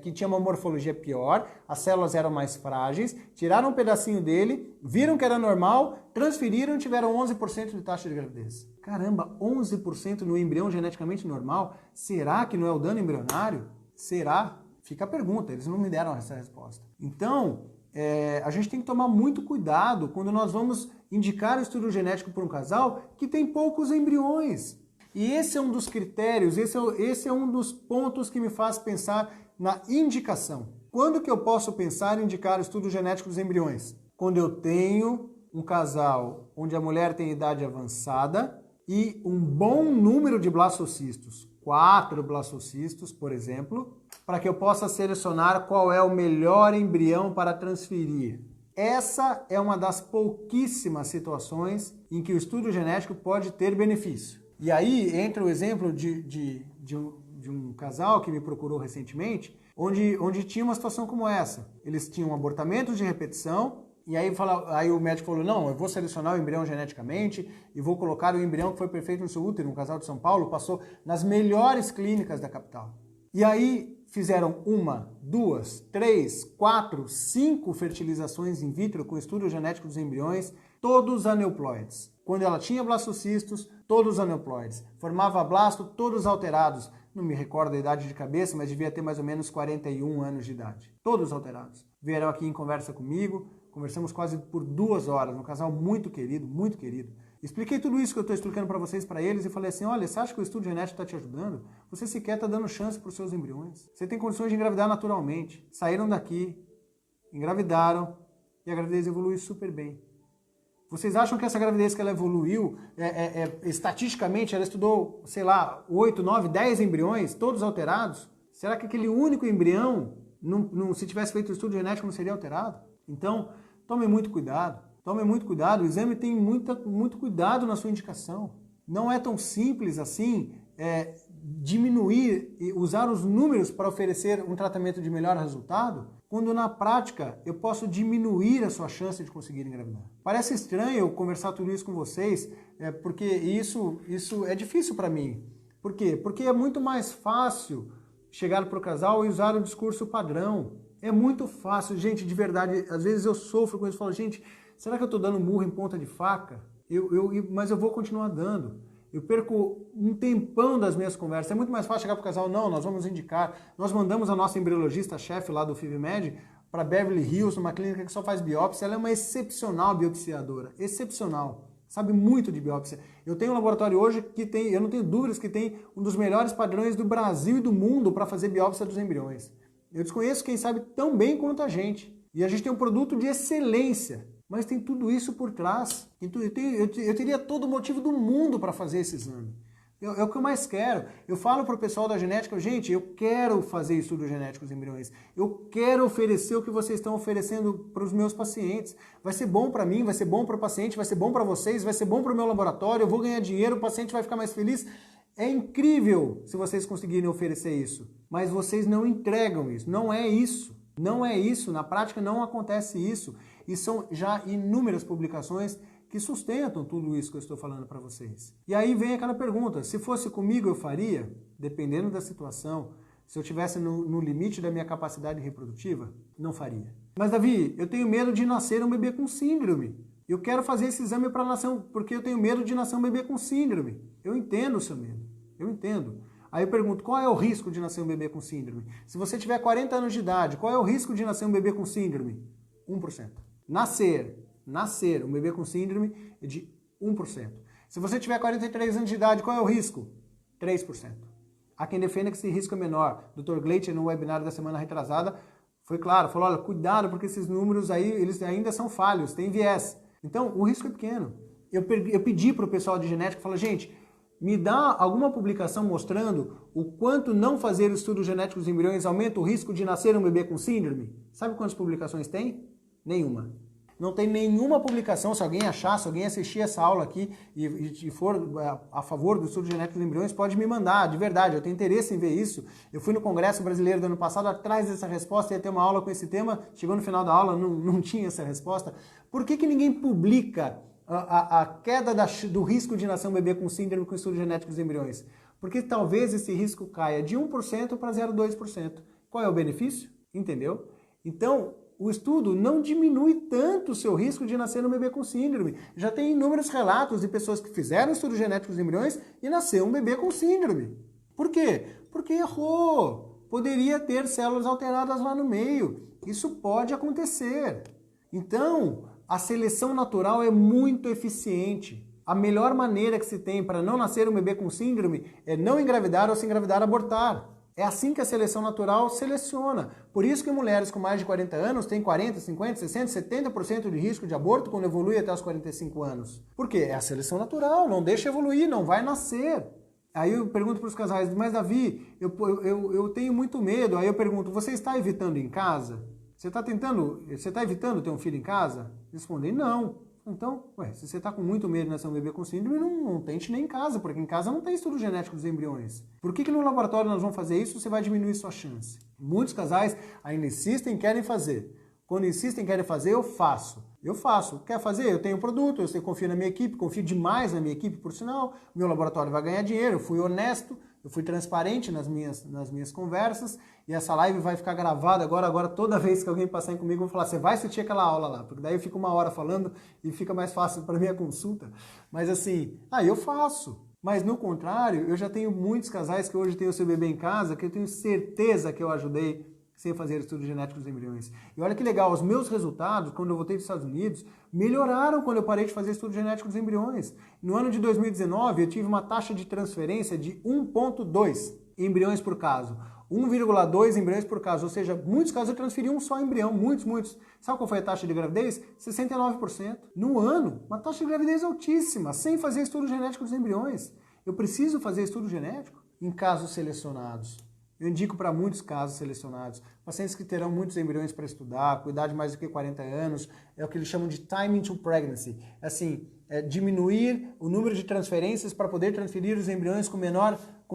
que tinha uma morfologia pior, as células eram mais frágeis, tiraram um pedacinho dele, viram que era normal, transferiram e tiveram 11% de taxa de gravidez. Caramba, 11% no embrião geneticamente normal? Será que não é o dano embrionário? Será? Fica a pergunta, eles não me deram essa resposta. Então, a gente tem que tomar muito cuidado quando nós vamos indicar o estudo genético para um casal que tem poucos embriões. E esse é um dos critérios, esse é um dos pontos que me faz pensar na indicação. Quando que eu posso pensar em indicar o estudo genético dos embriões? Quando eu tenho um casal onde a mulher tem idade avançada e um bom número de blastocistos, 4 blastocistos, por exemplo, para que eu possa selecionar qual é o melhor embrião para transferir. Essa é uma das pouquíssimas situações em que o estudo genético pode ter benefício. E aí entra o exemplo de um casal que me procurou recentemente, onde tinha uma situação como essa. Eles tinham abortamentos de repetição, e aí o médico falou, não, eu vou selecionar o embrião geneticamente e vou colocar o embrião que foi perfeito no seu útero. Um casal de São Paulo passou nas melhores clínicas da capital. E aí fizeram 1, 2, 3, 4, 5 fertilizações in vitro com estudo genético dos embriões, todos aneuploides. Quando ela tinha blastocistos, todos aneuploides. Formava blasto, todos alterados. Não me recordo a idade de cabeça, mas devia ter mais ou menos 41 anos de idade. Todos alterados. Vieram aqui em conversa comigo, conversamos quase por 2 horas, um casal muito querido, muito querido. Expliquei tudo isso que eu estou explicando para vocês, para eles, e falei assim, olha, você acha que o estudo genético está te ajudando? Você sequer está dando chance para os seus embriões. Você tem condições de engravidar naturalmente. Saíram daqui, engravidaram, e a gravidez evoluiu super bem. Vocês acham que essa gravidez que ela evoluiu, estatisticamente, ela estudou, sei lá, 8, 9, 10 embriões, todos alterados? Será que aquele único embrião, se tivesse feito o estudo genético, não seria alterado? Então, tome muito cuidado. Tome muito cuidado, o exame tem muito cuidado na sua indicação. Não é tão simples assim diminuir e usar os números para oferecer um tratamento de melhor resultado, quando na prática eu posso diminuir a sua chance de conseguir engravidar. Parece estranho eu conversar tudo isso com vocês, porque isso é difícil para mim. Por quê? Porque é muito mais fácil chegar para o casal e usar o discurso padrão. É muito fácil, gente, de verdade, às vezes eu sofro com isso, falo, gente, será que eu estou dando murro em ponta de faca? Mas eu vou continuar dando. Eu perco um tempão das minhas conversas. É muito mais fácil chegar para o casal, não, nós vamos indicar. Nós mandamos a nossa embriologista-chefe lá do FIVMed para Beverly Hills, numa clínica que só faz biópsia. Ela é uma excepcional biopsiadora, excepcional. Sabe muito de biópsia. Eu tenho um laboratório hoje que eu não tenho dúvidas que tem um dos melhores padrões do Brasil e do mundo para fazer biópsia dos embriões. Eu desconheço quem sabe tão bem quanto a gente. E a gente tem um produto de excelência. Mas tem tudo isso por trás. Eu teria todo o motivo do mundo para fazer esse exame. É o que eu mais quero. Eu falo para o pessoal da genética, gente, eu quero fazer estudo genético dos embriões. Eu quero oferecer o que vocês estão oferecendo para os meus pacientes. Vai ser bom para mim, vai ser bom para o paciente, vai ser bom para vocês, vai ser bom para o meu laboratório, eu vou ganhar dinheiro, o paciente vai ficar mais feliz. É incrível se vocês conseguirem oferecer isso. Mas vocês não entregam isso. Não é isso. Não é isso. Na prática não acontece isso. E são já inúmeras publicações que sustentam tudo isso que eu estou falando para vocês. E aí vem aquela pergunta, se fosse comigo eu faria? Dependendo da situação, se eu estivesse no limite da minha capacidade reprodutiva, não faria. Mas Davi, eu tenho medo de nascer um bebê com síndrome. Eu quero fazer esse exame para nascer, porque eu tenho medo de nascer um bebê com síndrome. Eu entendo o seu medo, eu entendo. Aí eu pergunto, qual é o risco de nascer um bebê com síndrome? Se você tiver 40 anos de idade, qual é o risco de nascer um bebê com síndrome? 1%. Nascer um bebê com síndrome é de 1%. Se você tiver 43 anos de idade, qual é o risco? 3%. Há quem defenda que esse risco é menor. Dr. Gleitcher, no webinário da semana retrasada, foi claro, falou, olha, cuidado, porque esses números aí, eles ainda são falhos, tem viés. Então, o risco é pequeno. Eu pedi para o pessoal de genética, falei, gente, me dá alguma publicação mostrando o quanto não fazer o estudo genético dos embriões aumenta o risco de nascer um bebê com síndrome? Sabe quantas publicações tem? Nenhuma. Não tem nenhuma publicação, se alguém achar, se alguém assistir essa aula aqui e for a favor do estudo genético dos embriões, pode me mandar, de verdade, eu tenho interesse em ver isso. Eu fui no Congresso Brasileiro do ano passado, atrás dessa resposta, ia ter uma aula com esse tema, chegou no final da aula, não tinha essa resposta. Por que ninguém publica a queda do risco de nascer um bebê com síndrome com estudo genético dos embriões? Porque talvez esse risco caia de 1% para 0,2%. Qual é o benefício? Entendeu? Então, o estudo não diminui tanto o seu risco de nascer um bebê com síndrome. Já tem inúmeros relatos de pessoas que fizeram estudo genético dos embriões e nasceu um bebê com síndrome. Por quê? Porque errou. poderia ter células alteradas lá no meio. Isso pode acontecer. Então, a seleção natural é muito eficiente. A melhor maneira que se tem para não nascer um bebê com síndrome é não engravidar ou se engravidar, abortar. É assim que a seleção natural seleciona. Por isso que mulheres com mais de 40 anos têm 40, 50, 60, 70% de risco de aborto quando evolui até os 45 anos. Por quê? É a seleção natural, não deixa evoluir, não vai nascer. Aí eu pergunto para os casais, mas Davi, eu tenho muito medo. Aí eu pergunto, você está evitando em casa? Você está evitando ter um filho em casa? Respondem, não. Então, se você está com muito medo de nascer um bebê com síndrome, não tente nem em casa, porque em casa não tem estudo genético dos embriões. Por que no laboratório nós vamos fazer isso? Você vai diminuir sua chance. Muitos casais ainda insistem, querem fazer. Quando insistem, querem fazer, eu faço. Eu faço. Quer fazer? Eu tenho produto, eu confio na minha equipe, confio demais na minha equipe, por sinal. Meu laboratório vai ganhar dinheiro, eu fui honesto, eu fui transparente nas minhas conversas, e essa live vai ficar gravada agora toda vez que alguém passar comigo, eu vou falar, você vai assistir aquela aula lá, porque daí eu fico 1 hora falando e fica mais fácil para minha consulta. Mas assim, eu faço. Mas no contrário, eu já tenho muitos casais que hoje têm o seu bebê em casa, que eu tenho certeza que eu ajudei sem fazer estudo genético dos embriões. E olha que legal, os meus resultados, quando eu voltei dos Estados Unidos, melhoraram quando eu parei de fazer estudo genético dos embriões. No ano de 2019, eu tive uma taxa de transferência de 1,2 embriões por caso. 1,2 embriões por caso, ou seja, muitos casos eu transferi um só embrião, muitos. Sabe qual foi a taxa de gravidez? 69%. No ano, uma taxa de gravidez altíssima, sem fazer estudo genético dos embriões. Eu preciso fazer estudo genético em casos selecionados. Eu indico para muitos casos selecionados, pacientes que terão muitos embriões para estudar, com idade mais do que 40 anos, é o que eles chamam de time to pregnancy. Assim, diminuir o número de transferências para poder transferir os embriões com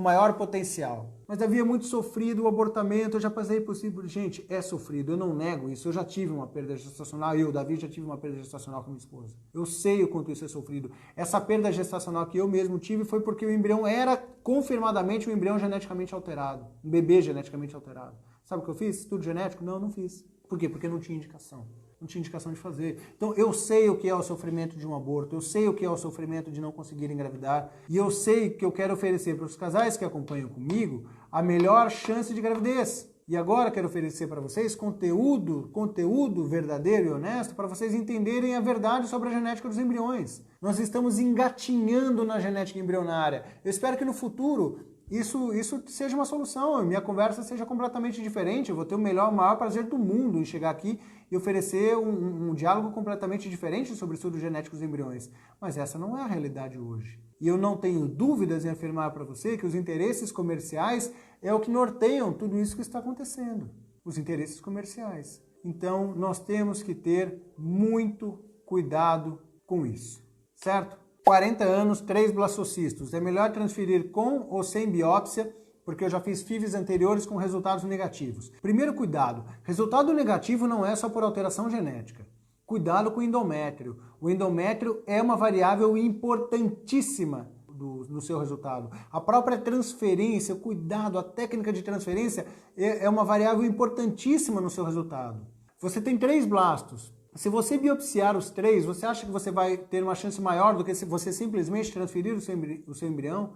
maior potencial. Mas havia muito sofrido o abortamento, eu já passei por isso. Gente, é sofrido, eu não nego isso, eu já tive uma perda gestacional, Davi, já tive uma perda gestacional com minha esposa. Eu sei o quanto isso é sofrido. Essa perda gestacional que eu mesmo tive foi porque o embrião era confirmadamente um embrião geneticamente alterado, um bebê geneticamente alterado. Sabe o que eu fiz? Estudo genético? Não fiz. Por quê? Porque não tinha indicação. Não tinha indicação de fazer. Então eu sei o que é o sofrimento de um aborto, eu sei o que é o sofrimento de não conseguir engravidar, e eu sei que eu quero oferecer para os casais que acompanham comigo a melhor chance de gravidez. E agora quero oferecer para vocês conteúdo verdadeiro e honesto para vocês entenderem a verdade sobre a genética dos embriões. Nós estamos engatinhando na genética embrionária. Eu espero que no futuro isso seja uma solução, minha conversa seja completamente diferente, eu vou ter o maior prazer do mundo em chegar aqui e oferecer um diálogo completamente diferente sobre o estudo genético dos embriões. Mas essa não é a realidade hoje. E eu não tenho dúvidas em afirmar para você que os interesses comerciais é o que norteiam tudo isso que está acontecendo. Os interesses comerciais. Então, nós temos que ter muito cuidado com isso, certo? 40 anos, 3 blastocistos. É melhor transferir com ou sem biópsia, porque eu já fiz FIVs anteriores com resultados negativos. Primeiro cuidado, resultado negativo não é só por alteração genética. Cuidado com o endométrio. O endométrio é uma variável importantíssima no seu resultado. A própria transferência, o cuidado, a técnica de transferência é uma variável importantíssima no seu resultado. Você tem 3 blastos. Se você biopsiar os 3, você acha que você vai ter uma chance maior do que se você simplesmente transferir o seu embrião?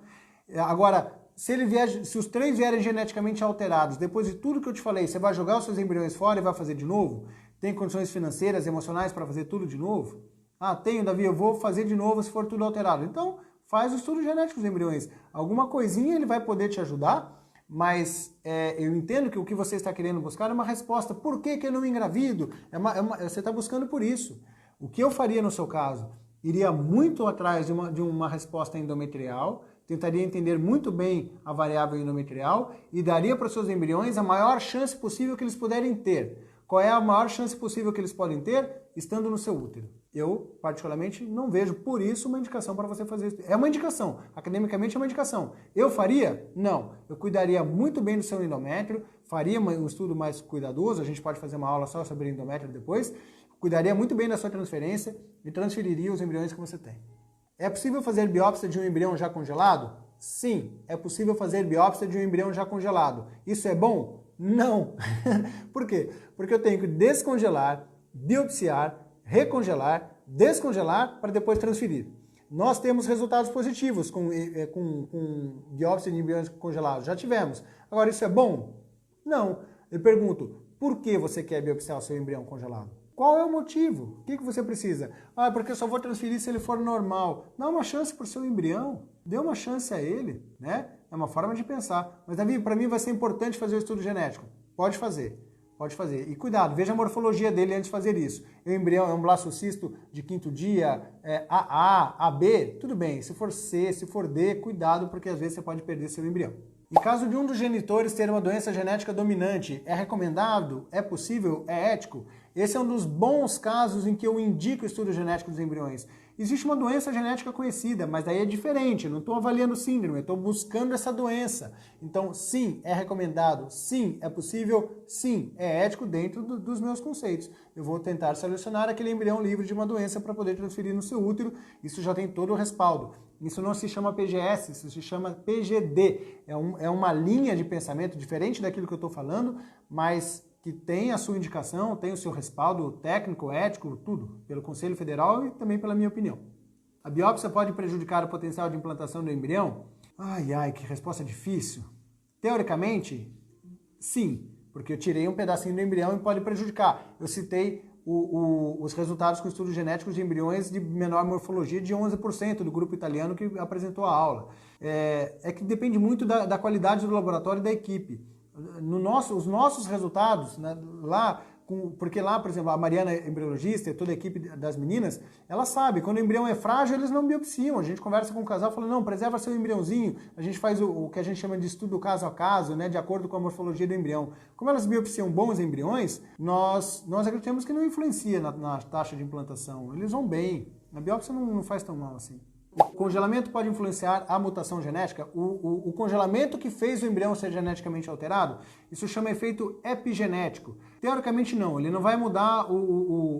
Agora, se os 3 vierem geneticamente alterados, depois de tudo que eu te falei, você vai jogar os seus embriões fora e vai fazer de novo? Tem condições financeiras, emocionais para fazer tudo de novo? Tenho, Davi, eu vou fazer de novo se for tudo alterado. Então, faz o estudo genético dos embriões. Alguma coisinha ele vai poder te ajudar, mas eu entendo que o que você está querendo buscar é uma resposta. Por que eu não engravido? Você está buscando por isso. O que eu faria no seu caso? Iria muito atrás de uma resposta endometrial, tentaria entender muito bem a variável endometrial e daria para os seus embriões a maior chance possível que eles puderem ter. Qual é a maior chance possível que eles podem ter? Estando no seu útero. Eu, particularmente, não vejo por isso uma indicação para você fazer isso. É uma indicação. Academicamente é uma indicação. Eu faria? Não. Eu cuidaria muito bem do seu endométrio, faria um estudo mais cuidadoso, a gente pode fazer uma aula só sobre endométrio depois, cuidaria muito bem da sua transferência e transferiria os embriões que você tem. É possível fazer biópsia de um embrião já congelado? Sim, é possível fazer biópsia de um embrião já congelado. Isso é bom? Não. Por quê? Porque eu tenho que descongelar, biopsiar, recongelar, descongelar para depois transferir. Nós temos resultados positivos com biópsia de embriões congelados. Já tivemos. Agora, isso é bom? Não. Eu pergunto, por que você quer biopsiar o seu embrião congelado? Qual é o motivo? O que você precisa? Ah, porque eu só vou transferir se ele for normal. Dá uma chance para o seu embrião. Dê uma chance a ele, né? É uma forma de pensar. Mas, Davi, para mim vai ser importante fazer o estudo genético. Pode fazer. Pode fazer. E cuidado, veja a morfologia dele antes de fazer isso. O embrião é um blastocisto de 5º dia, AA, AB, tudo bem. Se for C, se for D, cuidado, porque às vezes você pode perder seu embrião. Em caso de um dos genitores ter uma doença genética dominante, é recomendado? É possível? É ético? Esse é um dos bons casos em que eu indico o estudo genético dos embriões. Existe uma doença genética conhecida, mas daí é diferente, eu não estou avaliando síndrome, eu estou buscando essa doença. Então, sim, é recomendado, sim, é possível, sim, é ético dentro dos meus conceitos. Eu vou tentar selecionar aquele embrião livre de uma doença para poder transferir no seu útero, isso já tem todo o respaldo. Isso não se chama PGS, isso se chama PGD. É uma linha de pensamento diferente daquilo que eu estou falando, mas que tem a sua indicação, tem o seu respaldo técnico, ético, tudo, pelo Conselho Federal e também pela minha opinião. A biópsia pode prejudicar o potencial de implantação do embrião? Ai, que resposta difícil. Teoricamente, sim, porque eu tirei um pedacinho do embrião e pode prejudicar. Eu citei os resultados com estudos genéticos de embriões de menor morfologia de 11% do grupo italiano que apresentou a aula. É que depende muito da qualidade do laboratório e da equipe. Os nossos resultados, né, porque lá, por exemplo, a Mariana, embriologista, e toda a equipe das meninas, ela sabe, quando o embrião é frágil, eles não biopsiam. A gente conversa com o casal, fala, não, preserva seu embriãozinho. A gente faz o que a gente chama de estudo caso a caso, né, de acordo com a morfologia do embrião. Como elas biopsiam bons embriões, nós acreditamos que não influencia na taxa de implantação. Eles vão bem. A biópsia não faz tão mal assim. O congelamento pode influenciar a mutação genética? O congelamento que fez o embrião ser geneticamente alterado, isso chama efeito epigenético. Teoricamente não, ele não vai mudar,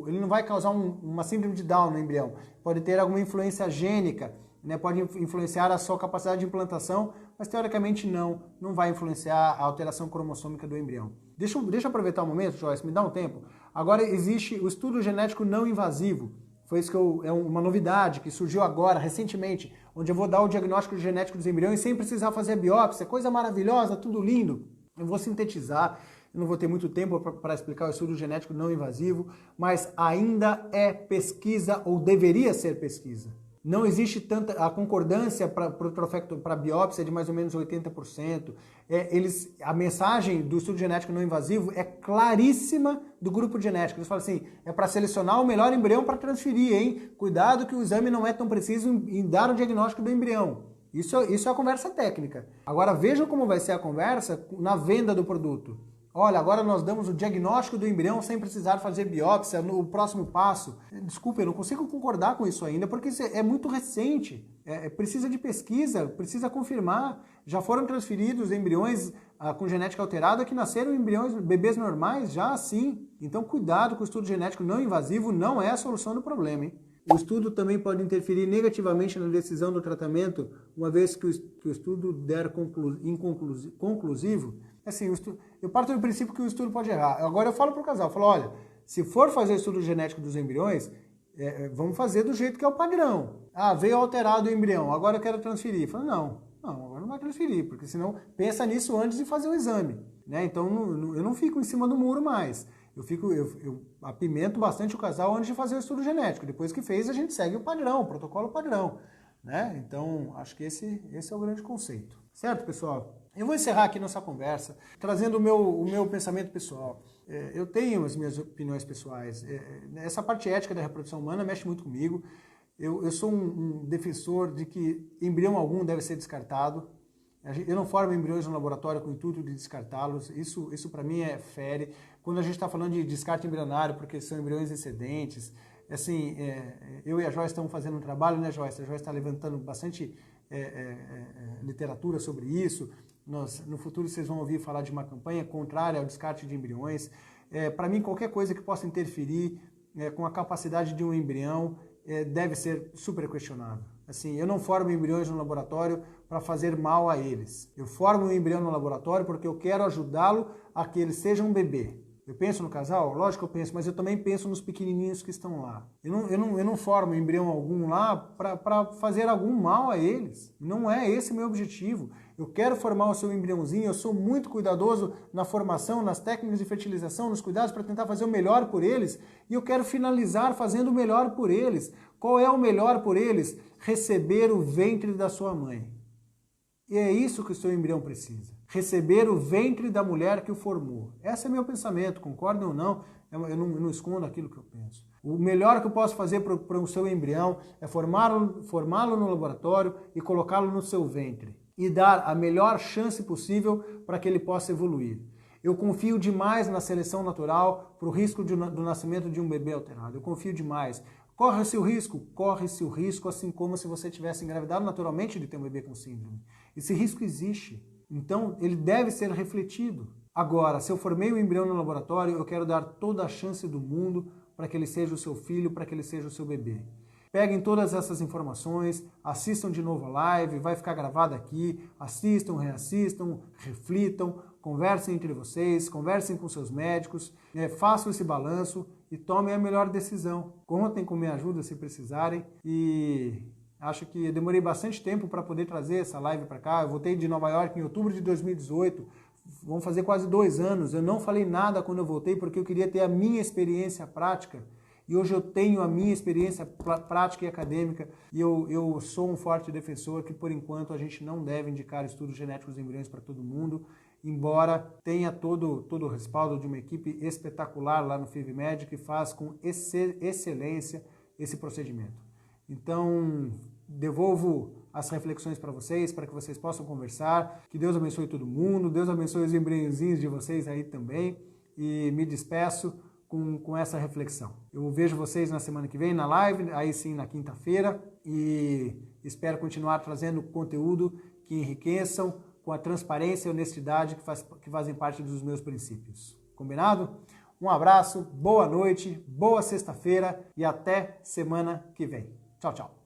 ele não vai causar uma síndrome de Down no embrião. Pode ter alguma influência gênica, né? Pode influenciar a sua capacidade de implantação, mas teoricamente não vai influenciar a alteração cromossômica do embrião. Deixa eu aproveitar um momento, Joyce, me dá um tempo. Agora existe o estudo genético não invasivo. Foi isso que é uma novidade que surgiu agora, recentemente, onde eu vou dar o diagnóstico genético dos embriões sem precisar fazer a biópsia, coisa maravilhosa, tudo lindo. Eu vou sintetizar, eu não vou ter muito tempo para explicar o estudo genético não invasivo, mas ainda é pesquisa ou deveria ser pesquisa. Não existe tanta a concordância para a biópsia de mais ou menos 80%. A mensagem do estudo genético não invasivo é claríssima do grupo genético. Eles falam assim, é para selecionar o melhor embrião para transferir, hein? Cuidado que o exame não é tão preciso em dar o diagnóstico do embrião. Isso é a conversa técnica. Agora vejam como vai ser a conversa na venda do produto. Olha, agora nós damos o diagnóstico do embrião sem precisar fazer biópsia no próximo passo. Desculpa, eu não consigo concordar com isso ainda, porque isso é muito recente. Precisa de pesquisa, precisa confirmar. Já foram transferidos embriões com genética alterada que nasceram embriões, bebês normais, já assim. Então cuidado com o estudo genético não invasivo, não é a solução do problema, hein? O estudo também pode interferir negativamente na decisão do tratamento, uma vez que o estudo der inconclusivo. Assim, eu parto do princípio que o estudo pode errar. Agora eu falo para o casal, eu falo, olha, se for fazer estudo genético dos embriões, vamos fazer do jeito que é o padrão. Ah, veio alterado o embrião, agora eu quero transferir. Eu falo, não, agora não vai transferir, porque senão pensa nisso antes de fazer o exame, né? Então eu não fico em cima do muro mais. Eu apimento bastante o casal antes de fazer o estudo genético. Depois que fez, a gente segue o padrão, o protocolo padrão, né? Então, acho que esse é o grande conceito. Certo, pessoal? Eu vou encerrar aqui nossa conversa trazendo o meu pensamento pessoal. Eu tenho as minhas opiniões pessoais. Essa parte ética da reprodução humana mexe muito comigo. Eu sou um defensor de que embrião algum deve ser descartado. Eu não formo embriões no laboratório com o intuito de descartá-los. Isso para mim fere. Quando a gente está falando de descarte embrionário, porque são embriões excedentes, assim, eu e a Joyce estamos fazendo um trabalho, né, Joyce? A Joyce está levantando bastante literatura sobre isso. No futuro vocês vão ouvir falar de uma campanha contrária ao descarte de embriões. Para mim, qualquer coisa que possa interferir com a capacidade de um embrião deve ser super questionável. Assim, eu não formo embriões no laboratório para fazer mal a eles. Eu formo um embrião no laboratório porque eu quero ajudá-lo a que ele seja um bebê. Eu penso no casal? Lógico que eu penso, mas eu também penso nos pequenininhos que estão lá. Eu não formo embrião algum lá para fazer algum mal a eles. Não é esse o meu objetivo. Eu quero formar o seu embriãozinho, eu sou muito cuidadoso na formação, nas técnicas de fertilização, nos cuidados para tentar fazer o melhor por eles, e eu quero finalizar fazendo o melhor por eles. Qual é o melhor por eles? Receber o ventre da sua mãe. E é isso que o seu embrião precisa. Receber o ventre da mulher que o formou. Esse é meu pensamento, concordem ou não, eu não escondo aquilo que eu penso. O melhor que eu posso fazer para o seu embrião é formá-lo no laboratório e colocá-lo no seu ventre. E dar a melhor chance possível para que ele possa evoluir. Eu confio demais na seleção natural para o risco do nascimento de um bebê alterado. Eu confio demais. Corre-se o risco, assim como se você tivesse engravidado naturalmente de ter um bebê com síndrome. Esse risco existe, então ele deve ser refletido. Agora, se eu formei o embrião no laboratório, eu quero dar toda a chance do mundo para que ele seja o seu filho, para que ele seja o seu bebê. Peguem todas essas informações, assistam de novo a live, vai ficar gravada aqui, assistam, reassistam, reflitam, conversem entre vocês, conversem com seus médicos, façam esse balanço e tomem a melhor decisão. Contem com minha ajuda se precisarem e acho que eu demorei bastante tempo para poder trazer essa live para cá. Eu voltei de Nova York em outubro de 2018, vão fazer quase 2 anos. Eu não falei nada quando eu voltei porque eu queria ter a minha experiência prática. E hoje eu tenho a minha experiência prática e acadêmica e eu sou um forte defensor que, por enquanto, a gente não deve indicar estudos genéticos de embriões para todo mundo, embora tenha todo o respaldo de uma equipe espetacular lá no FIVMed que faz com excelência esse procedimento. Então, devolvo as reflexões para vocês, para que vocês possam conversar. Que Deus abençoe todo mundo, Deus abençoe os embriõezinhos de vocês aí também e me despeço com essa reflexão. Eu vejo vocês na semana que vem, na live, aí sim na quinta-feira, e espero continuar trazendo conteúdo que enriqueçam com a transparência e honestidade que fazem parte dos meus princípios. Combinado? Um abraço, boa noite, boa sexta-feira e até semana que vem. Tchau, tchau.